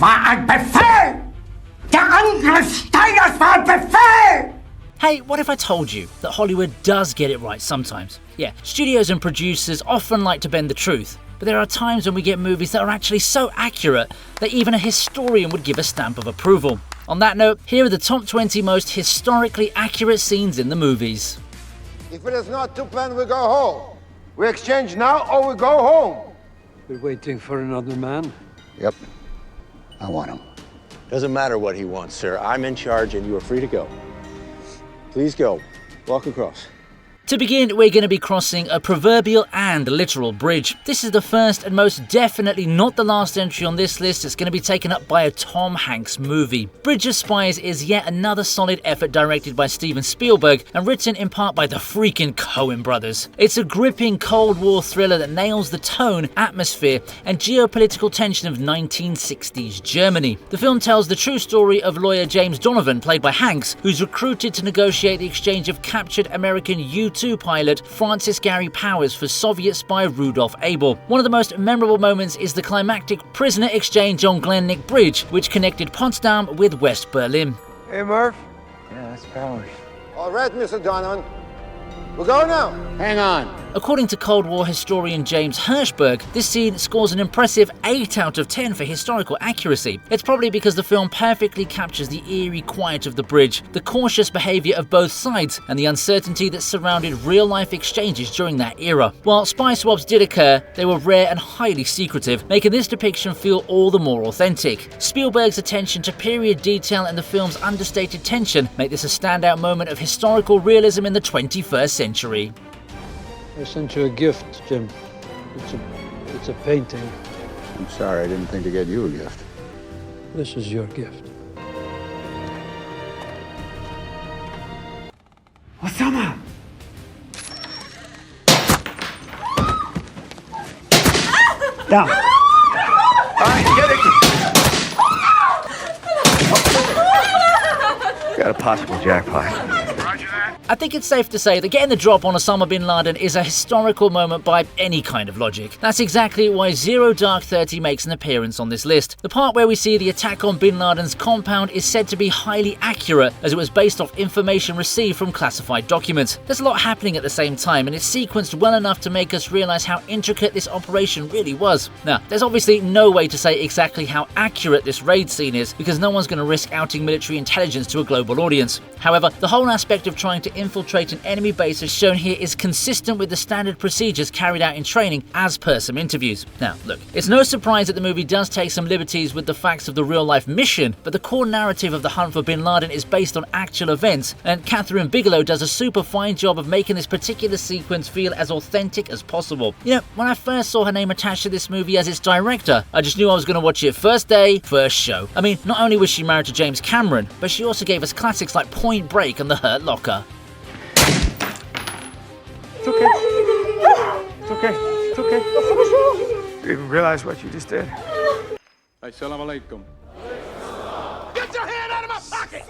war ein Befehl! Der Angriff Steiners war ein Befehl! Hey, what if I told you that Hollywood does get it right sometimes? Yeah, studios and producers often like to bend the truth, but there are times when we get movies that are actually so accurate that even a historian would give a stamp of approval. On that note, here are the top 20 most historically accurate scenes in the movies. If it is not 2 p.m., we go home. We exchange now or we go home. We're waiting for another man. Yep. I want him. Doesn't matter what he wants, sir. I'm in charge and you are free to go. Please go. Walk across. To begin, we're going to be crossing a proverbial and literal bridge. This is the first and most definitely not the last entry on this list. It's going to be taken up by a Tom Hanks movie. Bridge of Spies is yet another solid effort directed by Steven Spielberg and written in part by the freaking Coen brothers. It's a gripping Cold War thriller that nails the tone, atmosphere, and geopolitical tension of 1960s Germany. The film tells the true story of lawyer James Donovan, played by Hanks, who's recruited to negotiate the exchange of captured American U-2 pilot Francis Gary Powers for Soviet spy Rudolph Abel. One of the most memorable moments is the climactic prisoner exchange on Glenlick Bridge, which connected Potsdam with West Berlin. Hey, Murph. Yeah, that's Powers. All right, Mr. Donovan. We'll go now. Hang on. According to Cold War historian James Hirschberg, this scene scores an impressive 8 out of 10 for historical accuracy. It's probably because the film perfectly captures the eerie quiet of the bridge, the cautious behaviour of both sides, and the uncertainty that surrounded real-life exchanges during that era. While spy swaps did occur, they were rare and highly secretive, making this depiction feel all the more authentic. Spielberg's attention to period detail and the film's understated tension make this a standout moment of historical realism in the 21st century. I sent you a gift, Jim. It's a painting. I'm sorry, I didn't think to get you a gift. This is your gift. Osama! Down. All right, get it. Got a possible jackpot. I think it's safe to say that getting the drop on Osama bin Laden is a historical moment by any kind of logic. That's exactly why Zero Dark 30 makes an appearance on this list. The part where we see the attack on bin Laden's compound is said to be highly accurate, as it was based off information received from classified documents. There's a lot happening at the same time, and it's sequenced well enough to make us realize how intricate this operation really was. Now, there's obviously no way to say exactly how accurate this raid scene is, because no one's going to risk outing military intelligence to a global audience. However, the whole aspect of trying to infiltrate an enemy base as shown here is consistent with the standard procedures carried out in training as per some interviews. Now, look, it's no surprise that the movie does take some liberties with the facts of the real-life mission, but the core narrative of the hunt for bin Laden is based on actual events, and Catherine Bigelow does a super fine job of making this particular sequence feel as authentic as possible. You know, when I first saw her name attached to this movie as its director, I just knew I was going to watch it first day, first show. I mean, not only was she married to James Cameron, but she also gave us classics like Point Break and The Hurt Locker. It's okay. It's okay. It's okay. You didn't realize what you just did. Assalamu alaikum. Get your hand out of my pocket!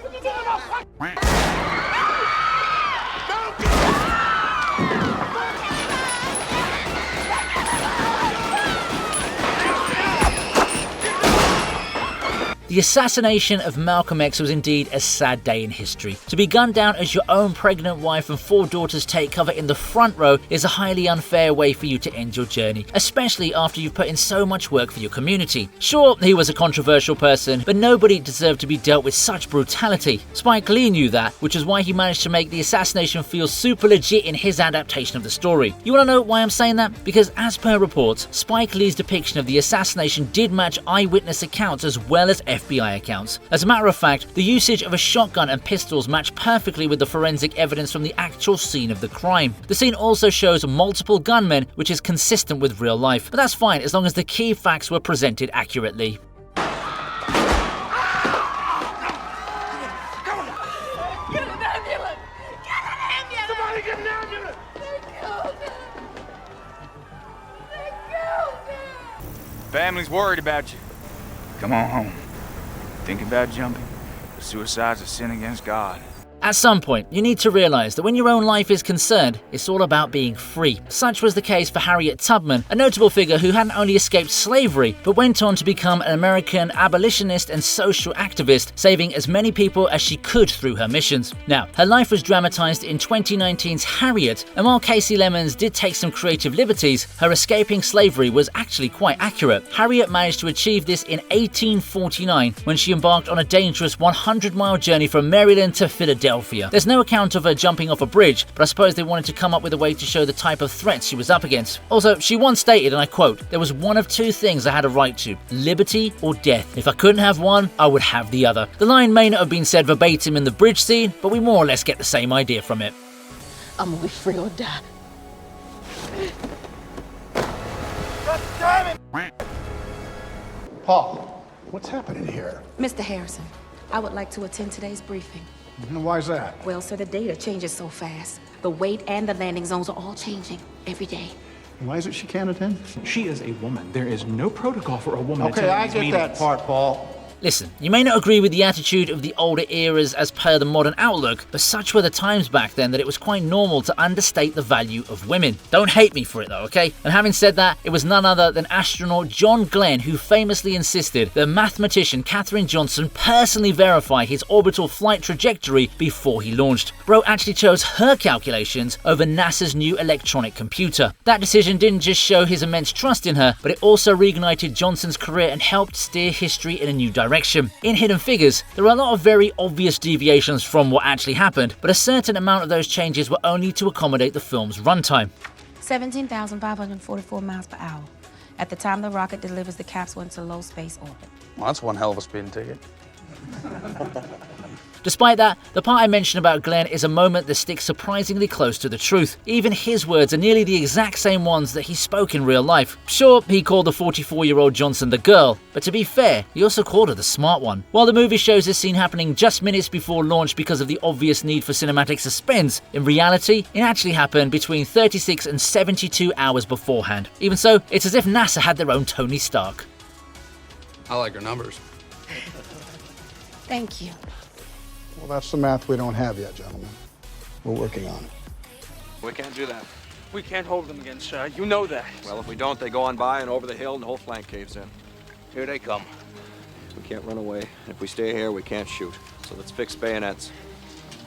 The assassination of Malcolm X was indeed a sad day in history. To be gunned down as your own pregnant wife and 4 daughters take cover in the front row is a highly unfair way for you to end your journey, especially after you've put in so much work for your community. Sure, he was a controversial person, but nobody deserved to be dealt with such brutality. Spike Lee knew that, which is why he managed to make the assassination feel super legit in his adaptation of the story. You want to know why I'm saying that? Because as per reports, Spike Lee's depiction of the assassination did match eyewitness accounts as well as FBI accounts. As a matter of fact, the usage of a shotgun and pistols matched perfectly with the forensic evidence from the actual scene of the crime. The scene also shows multiple gunmen, which is consistent with real life, but that's fine as long as the key facts were presented accurately. Family's worried about you. Come on home. Thinking about jumping? Suicide's a sin against God. At some point, you need to realize that when your own life is concerned, it's all about being free. Such was the case for Harriet Tubman, a notable figure who hadn't only escaped slavery, but went on to become an American abolitionist and social activist, saving as many people as she could through her missions. Now, her life was dramatized in 2019's Harriet, and while Casey Lemons did take some creative liberties, her escaping slavery was actually quite accurate. Harriet managed to achieve this in 1849 when she embarked on a dangerous 100-mile journey from Maryland to Philadelphia. There's no account of her jumping off a bridge, but I suppose they wanted to come up with a way to show the type of threats she was up against. Also, she once stated, and I quote, "There was one of two things I had a right to, liberty or death. If I couldn't have one, I would have the other." The line may not have been said verbatim in the bridge scene, but we more or less get the same idea from it. I'm gonna be free or die. Paul, what's happening here? Mr. Harrison, I would like to attend today's briefing. Why's that? Well, sir, the data changes so fast. The weight and the landing zones are all changing every day. Why is it she can't attend? She is a woman. There is no protocol for a woman Okay, I get that part, Paul. Listen, you may not agree with the attitude of the older eras as per the modern outlook, but such were the times back then that it was quite normal to understate the value of women. Don't hate me for it though, okay? And having said that, it was none other than astronaut John Glenn who famously insisted that mathematician Katherine Johnson personally verify his orbital flight trajectory before he launched. Bro actually chose her calculations over NASA's new electronic computer. That decision didn't just show his immense trust in her, but it also reignited Johnson's career and helped steer history in a new direction. In Hidden Figures, there are a lot of very obvious deviations from what actually happened, but a certain amount of those changes were only to accommodate the film's runtime. 17,544 miles per hour. At the time the rocket delivers the capsule into low space orbit. Well, that's one hell of a speeding ticket. Despite that, the part I mentioned about Glenn is a moment that sticks surprisingly close to the truth. Even his words are nearly the exact same ones that he spoke in real life. Sure, he called the 44-year-old Johnson the girl, but to be fair, he also called her the smart one. While the movie shows this scene happening just minutes before launch because of the obvious need for cinematic suspense, in reality, it actually happened between 36 and 72 hours beforehand. Even so, it's as if NASA had their own Tony Stark. I like her numbers. Thank you. Well, that's the math we don't have yet, gentlemen. We're working on it. We can't do that. We can't hold them again, sir. You know that. Well, if we don't, they go on by and over the hill and the whole flank caves in. Here they come. We can't run away. If we stay here, we can't shoot. So let's fix bayonets.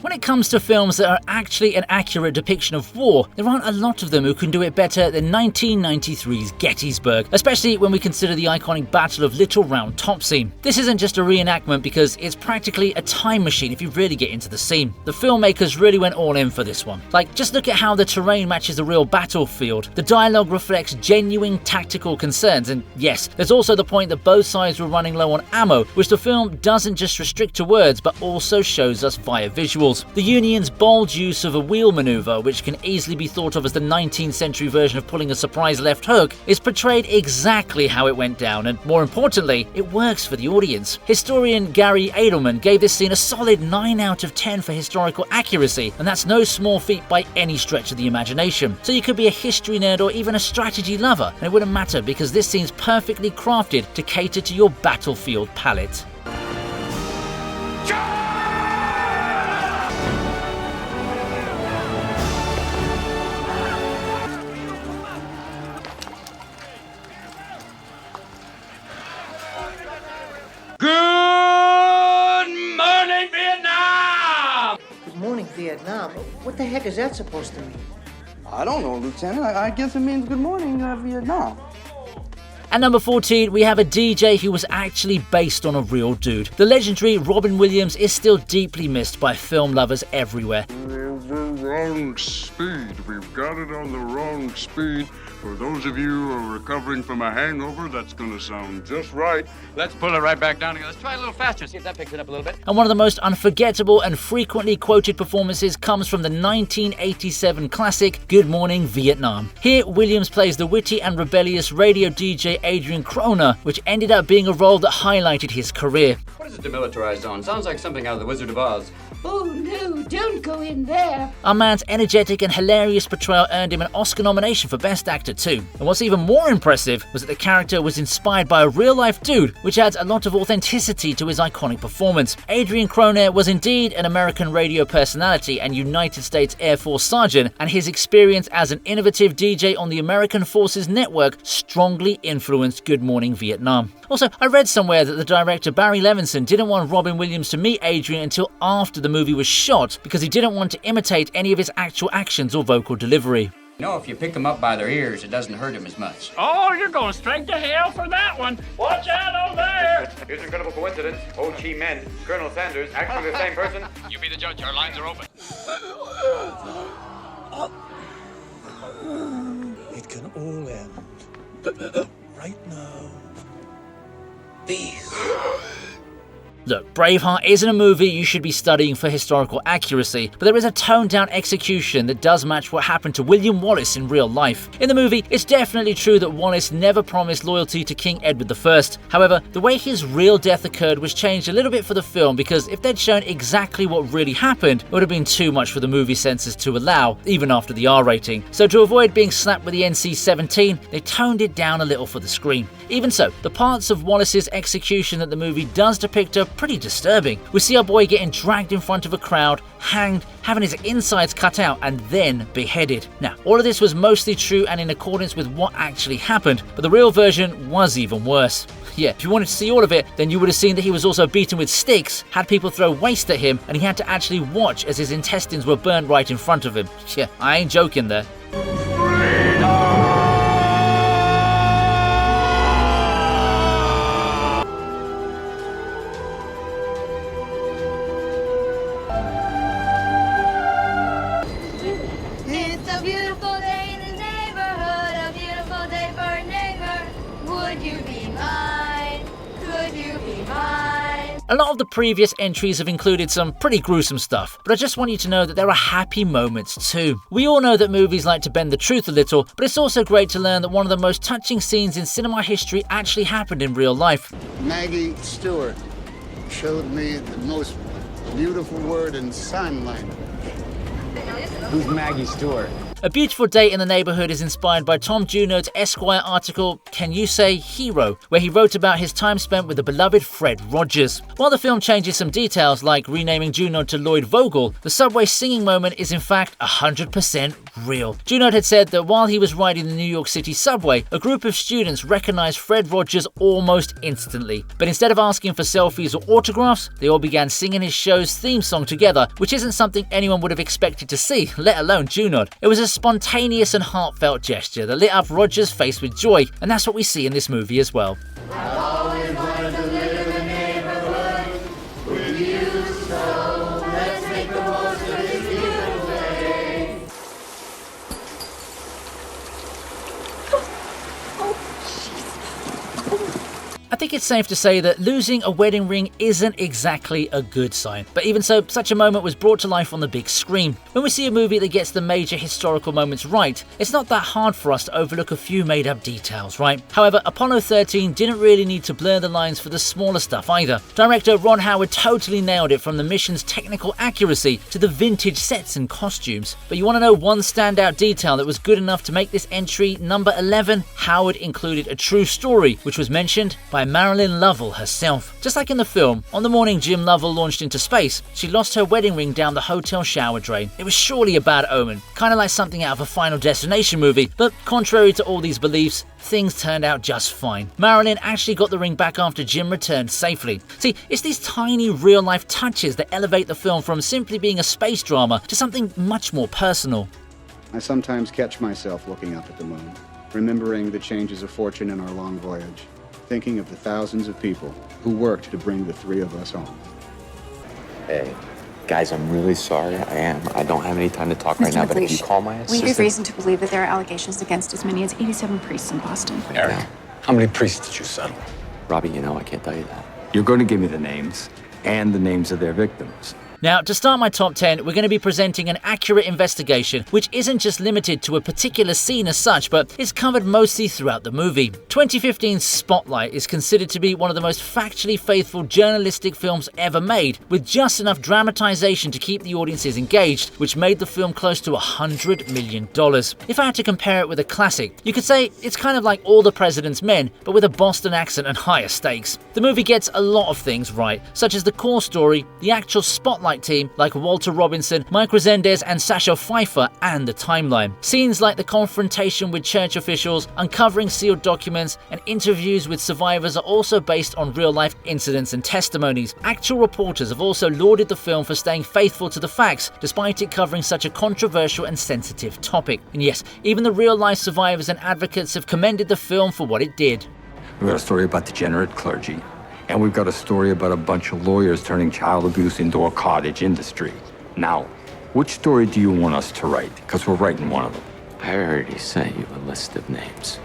When it comes to films that are actually an accurate depiction of war, there aren't a lot of them who can do it better than 1993's Gettysburg, especially when we consider the iconic Battle of Little Round Top scene. This isn't just a reenactment because it's practically a time machine if you really get into the scene. The filmmakers really went all in for this one. Like, just look at how the terrain matches the real battlefield. The dialogue reflects genuine tactical concerns, and yes, there's also the point that both sides were running low on ammo, which the film doesn't just restrict to words but also shows us via visuals. The Union's bold use of a wheel maneuver, which can easily be thought of as the 19th century version of pulling a surprise left hook, is portrayed exactly how it went down, and more importantly, it works for the audience. Historian Gary Edelman gave this scene a solid 9 out of 10 for historical accuracy, and that's no small feat by any stretch of the imagination. So you could be a history nerd or even a strategy lover, and it wouldn't matter because this scene's perfectly crafted to cater to your battlefield palette. Good morning, Vietnam! Good morning, Vietnam. What the heck is that supposed to mean? I don't know, Lieutenant. I guess it means good morning, Vietnam. At number 14, we have a DJ who was actually based on a real dude. The legendary Robin Williams is still deeply missed by film lovers everywhere. The wrong speed. We've got it on the wrong speed. For those of you who are recovering from a hangover, that's going to sound just right. Let's pull it right back down again. Let's try a little faster, see if that picks it up a little bit. And one of the most unforgettable and frequently quoted performances comes from the 1987 classic Good Morning Vietnam. Here, Williams plays the witty and rebellious radio DJ Adrian Kroner, which ended up being a role that highlighted his career. What is a demilitarized zone? Sounds like something out of The Wizard of Oz. Oh no, don't go in there. Our man man's energetic and hilarious portrayal earned him an Oscar nomination for Best Actor too. And what's even more impressive was that the character was inspired by a real-life dude, which adds a lot of authenticity to his iconic performance. Adrian Croner was indeed an American radio personality and United States Air Force sergeant, and his experience as an innovative DJ on the American Forces Network strongly influenced Good Morning Vietnam. Also, I read somewhere that the director Barry Levinson didn't want Robin Williams to meet Adrian until after the movie was shot because he didn't want to imitate any of his actual actions or vocal delivery. You know, if you pick them up by their ears, it doesn't hurt them as much. Oh, you're going straight to hell for that one. Watch out over there. Here's an incredible coincidence. Ho Chi Minh, Colonel Sanders, actually the same person. You be the judge. Our lines are open. It can all end right now. Peace. Look, Braveheart isn't a movie you should be studying for historical accuracy, but there is a toned-down execution that does match what happened to William Wallace in real life. In the movie, it's definitely true that Wallace never promised loyalty to King Edward I. However, the way his real death occurred was changed a little bit for the film because if they'd shown exactly what really happened, it would have been too much for the movie censors to allow, even after the R rating. So to avoid being slapped with the NC-17, they toned it down a little for the screen. Even so, the parts of Wallace's execution that the movie does depict are pretty disturbing. We see our boy getting dragged in front of a crowd, hanged, having his insides cut out, and then beheaded. Now, all of this was mostly true and in accordance with what actually happened, but the real version was even worse. Yeah, if you wanted to see all of it, then you would have seen that he was also beaten with sticks, had people throw waste at him, and he had to actually watch as his intestines were burned right in front of him. Yeah, I ain't joking there. A lot of the previous entries have included some pretty gruesome stuff, but I just want you to know that there are happy moments too. We all know that movies like to bend the truth a little, but it's also great to learn that one of the most touching scenes in cinema history actually happened in real life. Maggie Stewart showed me the most beautiful word in sign language. Who's Maggie Stewart? A Beautiful Day in the Neighborhood is inspired by Tom Junod's Esquire article, Can You Say Hero?, where he wrote about his time spent with the beloved Fred Rogers. While the film changes some details, like renaming Junod to Lloyd Vogel, the subway singing moment is in fact 100% real. Junod had said that while he was riding the New York City subway, a group of students recognized Fred Rogers almost instantly. But instead of asking for selfies or autographs, they all began singing his show's theme song together, which isn't something anyone would have expected to see, let alone Junod. It was a spontaneous and heartfelt gesture that lit up Rogers' face with joy, and that's what we see in this movie as well. I've always wanted to live in the neighborhood with you, so let's make the most of this beautiful day. I think it's safe to say that losing a wedding ring isn't exactly a good sign. But even so, such a moment was brought to life on the big screen. When we see a movie that gets the major historical moments right, it's not that hard for us to overlook a few made-up details, right? However, Apollo 13 didn't really need to blur the lines for the smaller stuff either. Director Ron Howard totally nailed it, from the mission's technical accuracy to the vintage sets and costumes. But you want to know one standout detail that was good enough to make this entry number 11? Howard included a true story, which was mentioned by Marilyn Lovell herself. Just like in the film, on the morning Jim Lovell launched into space, she lost her wedding ring down the hotel shower drain. It was surely a bad omen, kind of like something out of a Final Destination movie, but contrary to all these beliefs, things turned out just fine. Marilyn actually got the ring back after Jim returned safely. See, it's these tiny real-life touches that elevate the film from simply being a space drama to something much more personal. I sometimes catch myself looking up at the moon, remembering the changes of fortune in our long voyage, thinking of the thousands of people who worked to bring the three of us home. Hey, guys, I'm really sorry. I don't have any time to talk right now, but if you call my assistant... We have reason to believe that there are allegations against as many as 87 priests in Boston. Eric, how many priests did you settle? Robbie, you know, I can't tell you that. You're going to give me the names and the names of their victims. Now, to start my top 10, we're going to be presenting an accurate investigation, which isn't just limited to a particular scene as such, but is covered mostly throughout the movie. 2015's Spotlight is considered to be one of the most factually faithful journalistic films ever made, with just enough dramatization to keep the audiences engaged, which made the film close to $100 million. If I had to compare it with a classic, you could say it's kind of like All the President's Men, but with a Boston accent and higher stakes. The movie gets a lot of things right, such as the core story, the actual Spotlight team like Walter Robinson, Mike Resendez and Sasha Pfeiffer, and the timeline. Scenes like the confrontation with church officials, uncovering sealed documents, and interviews with survivors are also based on real-life incidents and testimonies. Actual reporters have also lauded the film for staying faithful to the facts, despite it covering such a controversial and sensitive topic. And yes, even the real-life survivors and advocates have commended the film for what it did. We've got a story about degenerate clergy, and we've got a story about a bunch of lawyers turning child abuse into a cottage industry. Now, which story do you want us to write? Because we're writing one of them. I already sent you a list of names.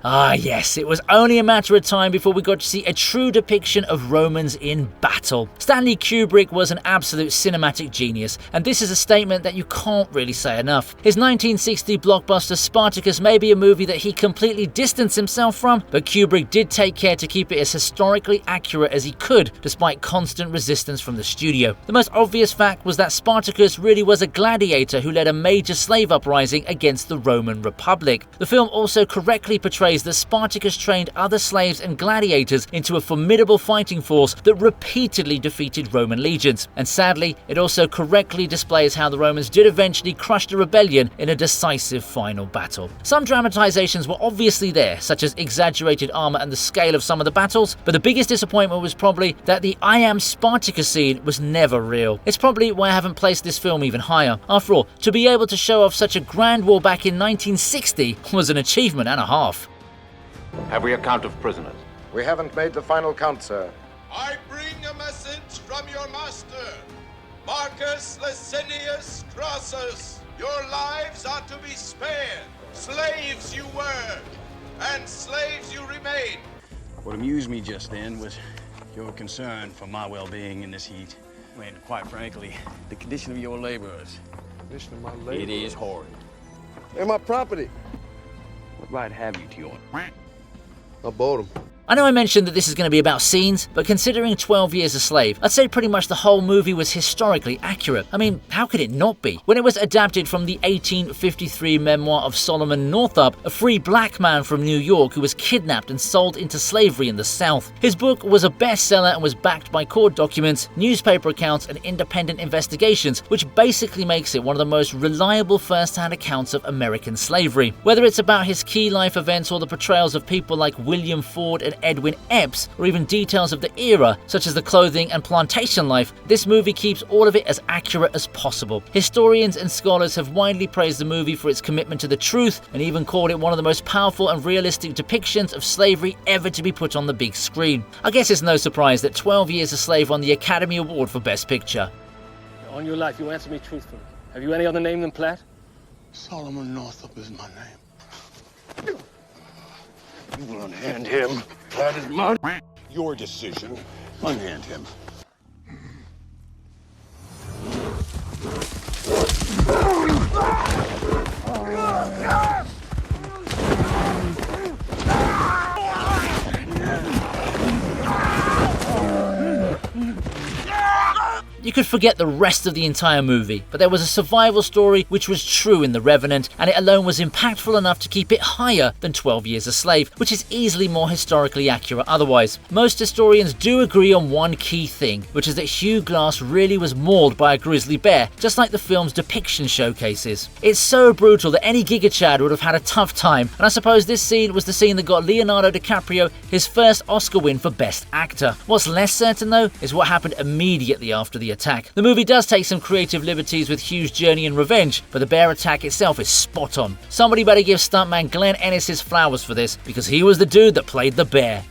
Ah yes, it was only a matter of time before we got to see a true depiction of Romans in battle. Stanley Kubrick was an absolute cinematic genius, and this is a statement that you can't really say enough. His 1960 blockbuster Spartacus may be a movie that he completely distanced himself from, but Kubrick did take care to keep it as historically accurate as he could, despite constant resistance from the studio. The most obvious fact was that Spartacus really was a gladiator who led a major slave uprising against the Roman Republic. The film also correctly portrays that Spartacus trained other slaves and gladiators into a formidable fighting force that repeatedly defeated Roman legions. And sadly, it also correctly displays how the Romans did eventually crush the rebellion in a decisive final battle. Some dramatizations were obviously there, such as exaggerated armor and the scale of some of the battles, but the biggest disappointment was probably that the I am Spartacus scene was never real. It's probably why I haven't placed this film even higher. After all, to be able to show off such a grand war back in 1960 was an achievement and a half. Have we a count of prisoners? We haven't made the final count, sir. I bring a message from your master, Marcus Licinius Crassus. Your lives are to be spared. Slaves you were, and slaves you remain. What amused me just then was your concern for my well-being in this heat. And quite frankly, the condition of your laborers. Condition of my laborers? It is horrid. And my property. What right have you to your... I bought them. I know I mentioned that this is going to be about scenes, but considering 12 Years a Slave, I'd say pretty much the whole movie was historically accurate. I mean, how could it not be? When it was adapted from the 1853 memoir of Solomon Northup, a free black man from New York who was kidnapped and sold into slavery in the South. His book was a bestseller and was backed by court documents, newspaper accounts, and independent investigations, which basically makes it one of the most reliable first-hand accounts of American slavery. Whether it's about his key life events or the portrayals of people like William Ford and Edwin Epps, or even details of the era, such as the clothing and plantation life, this movie keeps all of it as accurate as possible. Historians and scholars have widely praised the movie for its commitment to the truth, and even called it one of the most powerful and realistic depictions of slavery ever to be put on the big screen. I guess it's no surprise that 12 Years a Slave won the Academy Award for Best Picture. On your life, you answer me truthfully. Have you any other name than Platt? Solomon Northup is my name. You will unhand him. That is mine. Your decision. Unhand him. You could forget the rest of the entire movie, but there was a survival story which was true in The Revenant, and it alone was impactful enough to keep it higher than 12 Years a Slave, which is easily more historically accurate otherwise. Most historians do agree on one key thing, which is that Hugh Glass really was mauled by a grizzly bear, just like the film's depiction showcases. It's so brutal that any Giga Chad would have had a tough time, and I suppose this scene was the scene that got Leonardo DiCaprio his first Oscar win for Best Actor. What's less certain though is what happened immediately after the attack. The movie does take some creative liberties with Hugh's journey and revenge, but the bear attack itself is spot on. Somebody better give stuntman Glenn Ennis his flowers for this, because he was the dude that played the bear.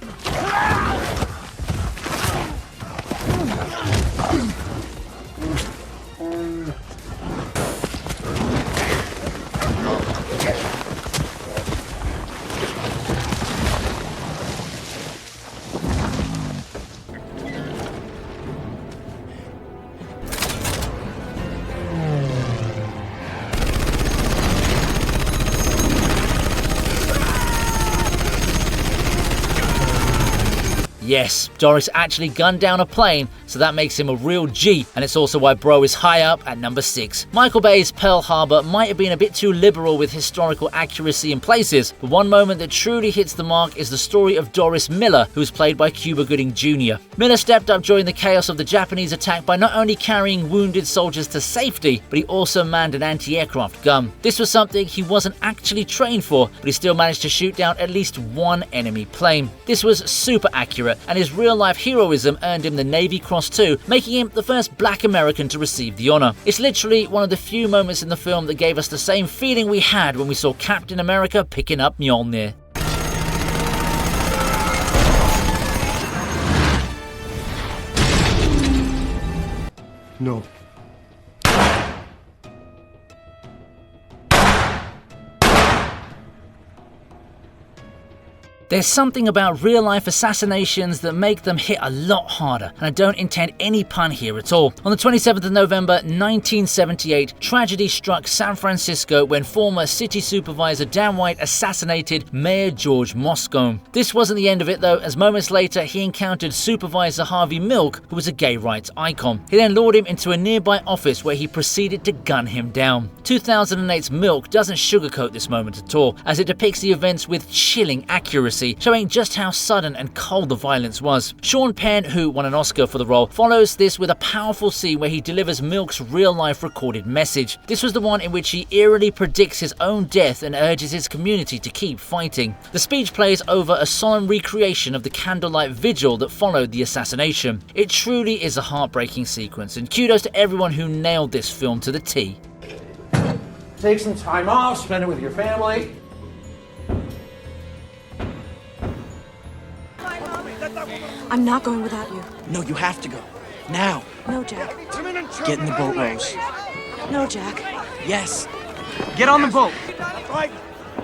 Yes, Doris actually gunned down a plane, so that makes him a real G, and it's also why Bro is high up at number 6. Michael Bay's Pearl Harbor might have been a bit too liberal with historical accuracy in places, but one moment that truly hits the mark is the story of Doris Miller, who was played by Cuba Gooding Jr. Miller stepped up during the chaos of the Japanese attack by not only carrying wounded soldiers to safety, but he also manned an anti-aircraft gun. This was something he wasn't actually trained for, but he still managed to shoot down at least one enemy plane. This was super accurate, and his real-life heroism earned him the Navy Cross too, making him the first black American to receive the honor. It's literally one of the few moments in the film that gave us the same feeling we had when we saw Captain America picking up Mjolnir. No. There's something about real-life assassinations that make them hit a lot harder, and I don't intend any pun here at all. On the 27th of November 1978, tragedy struck San Francisco when former city supervisor Dan White assassinated Mayor George Moscone. This wasn't the end of it though, as moments later he encountered Supervisor Harvey Milk, who was a gay rights icon. He then lured him into a nearby office where he proceeded to gun him down. 2008's Milk doesn't sugarcoat this moment at all, as it depicts the events with chilling accuracy, showing just how sudden and cold the violence was. Sean Penn, who won an Oscar for the role, follows this with a powerful scene where he delivers Milk's real-life recorded message. This was the one in which he eerily predicts his own death and urges his community to keep fighting. The speech plays over a solemn recreation of the candlelight vigil that followed the assassination. It truly is a heartbreaking sequence, and kudos to everyone who nailed this film to the T. Take some time off, spend it with your family. I'm not going without you. No, you have to go. Now. No, Jack. Get in the boat, Rose. No, Jack. Yes. Get on the boat.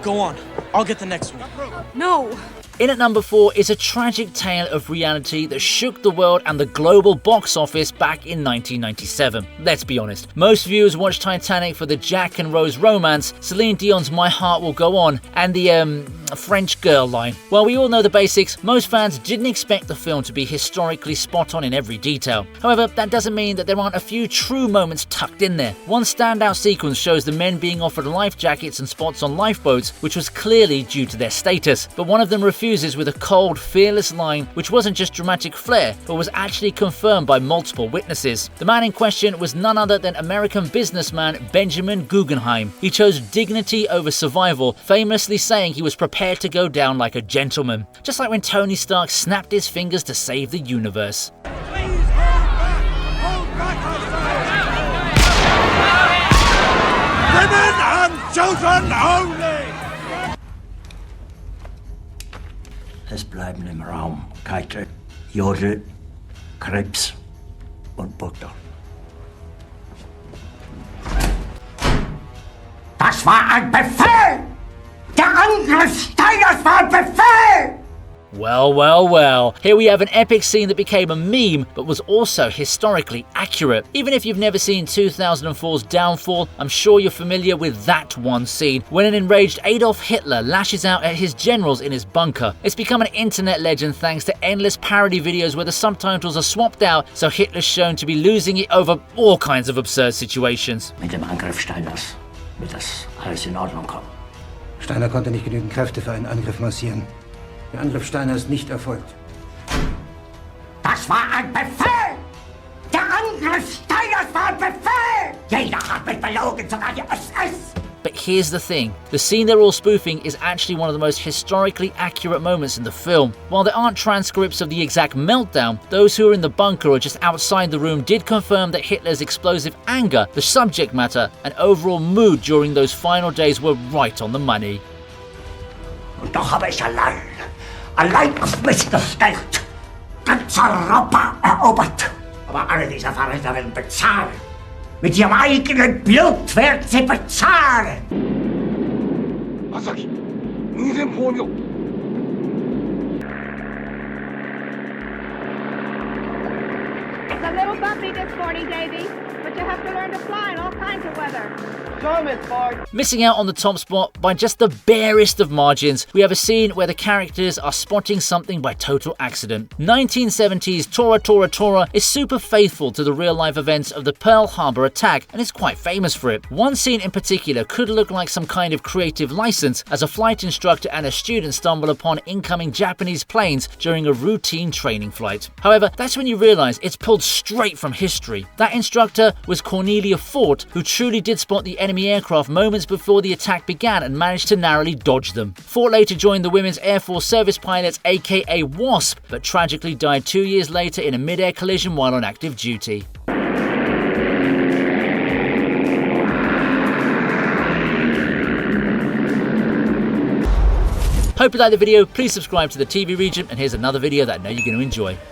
Go on. I'll get the next one. No. In at number 4 is a tragic tale of reality that shook the world and the global box office back in 1997. Let's be honest, most viewers watched Titanic for the Jack and Rose romance, Celine Dion's My Heart Will Go On, and the French girl line. While we all know the basics, most fans didn't expect the film to be historically spot on in every detail. However, that doesn't mean that there aren't a few true moments tucked in there. One standout sequence shows the men being offered life jackets and spots on lifeboats, which was clearly due to their status, but one of them refuses with a cold, fearless line which wasn't just dramatic flair, but was actually confirmed by multiple witnesses. The man in question was none other than American businessman Benjamin Guggenheim. He chose dignity over survival, famously saying he was prepared to go down like a gentleman, just like when Tony Stark snapped his fingers to save the universe. Women and children only! Es bleiben im Raum Kite, Jode, Krebs und Butter. Das war ein Befehl! Der Angriff Steiners war ein Befehl! Well, well, well. Here we have an epic scene that became a meme, but was also historically accurate. Even if you've never seen 2004's Downfall, I'm sure you're familiar with that one scene, when an enraged Adolf Hitler lashes out at his generals in his bunker. It's become an internet legend thanks to endless parody videos where the subtitles are swapped out, so Hitler's shown to be losing it over all kinds of absurd situations. Mit dem Angriff Steiners wird das alles in Ordnung kommen. Steiner konnte nicht genügend Kräfte für einen Angriff massieren. Der Angriff Steiner ist nicht erfolgt. Das war ein Befehl! Der Angriff Steiners war ein Befehl! Jeder hat mich belogen, sogar die SS! But here's the thing, the scene they're all spoofing is actually one of the most historically accurate moments in the film. While there aren't transcripts of the exact meltdown, those who are in the bunker or just outside the room did confirm that Hitler's explosive anger, the subject matter, and overall mood during those final days were right on the money. Und doch habe ich allein auf mich gestellt, ganz Europa erobert. Aber alle diese Verräter werden bezahlen. Mit ihrem eigenen Blut werden sie bezahlen. Asaki, 2000光秒。It's a little back not be this morning, Davy, but you have to learn to fly in all kinds of weather. Sure, Miss Ford. Missing out on the top spot by just the barest of margins, we have a scene where the characters are spotting something by total accident. 1970s Tora Tora Tora is super faithful to the real-life events of the Pearl Harbor attack and is quite famous for it. One scene in particular could look like some kind of creative license as a flight instructor and a student stumble upon incoming Japanese planes during a routine training flight. However, that's when you realize it's pulled straight from history. That instructor was Cornelia Fort, who truly did spot the enemy aircraft moments before the attack began and managed to narrowly dodge them. Fort later joined the Women's Air Force Service Pilots, aka WASP, but tragically died 2 years later in a mid-air collision while on active duty. Hope you liked the video. Please subscribe to the TV Regent, and here's another video that I know you're going to enjoy.